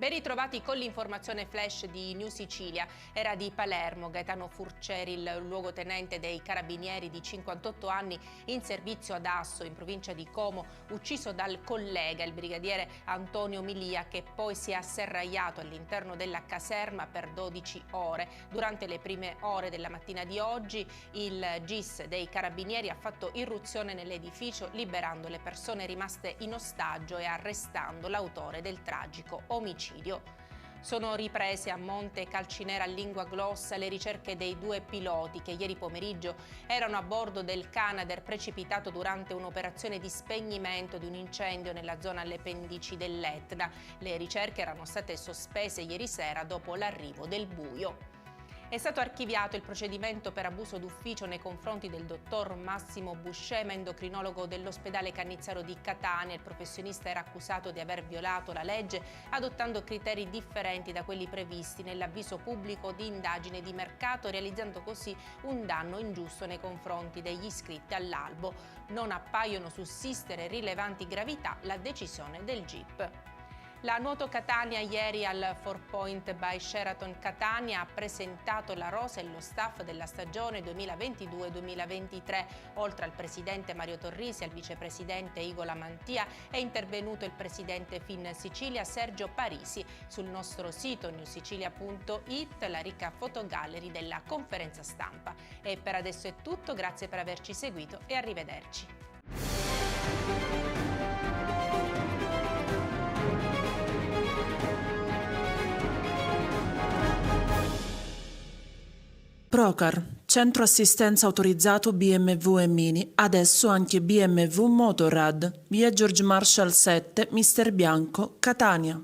Ben ritrovati con l'informazione flash di New Sicilia. Era di Palermo Gaetano Furceri, il luogotenente dei Carabinieri di 58 anni in servizio ad Asso, in provincia di Como, ucciso dal collega, il brigadiere Antonio Milia, che poi si è asserragliato all'interno della caserma per 12 ore. Durante le prime ore della mattina di oggi, il GIS dei Carabinieri ha fatto irruzione nell'edificio, liberando le persone rimaste in ostaggio e arrestando l'autore del tragico omicidio. Sono riprese a Monte Calcinera Lingua Glossa le ricerche dei due piloti che ieri pomeriggio erano a bordo del Canadair precipitato durante un'operazione di spegnimento di un incendio nella zona alle pendici dell'Etna. Le ricerche erano state sospese ieri sera dopo l'arrivo del buio. È stato archiviato il procedimento per abuso d'ufficio nei confronti del dottor Massimo Buscema, endocrinologo dell'ospedale Cannizzaro di Catania. Il professionista era accusato di aver violato la legge adottando criteri differenti da quelli previsti nell'avviso pubblico di indagine di mercato, realizzando così un danno ingiusto nei confronti degli iscritti all'albo. Non appaiono sussistere rilevanti gravità la decisione del GIP. La Nuoto Catania ieri al Four Point by Sheraton Catania ha presentato la rosa e lo staff della stagione 2022-2023. Oltre al presidente Mario Torrisi e al vicepresidente Igola Mantia è intervenuto il presidente Fin Sicilia Sergio Parisi. Sul nostro sito newsicilia.it la ricca fotogallery della conferenza stampa. E per adesso è tutto, grazie per averci seguito e arrivederci. Procar, centro assistenza autorizzato BMW e Mini, adesso anche BMW Motorrad, via George Marshall 7, Mister Bianco, Catania.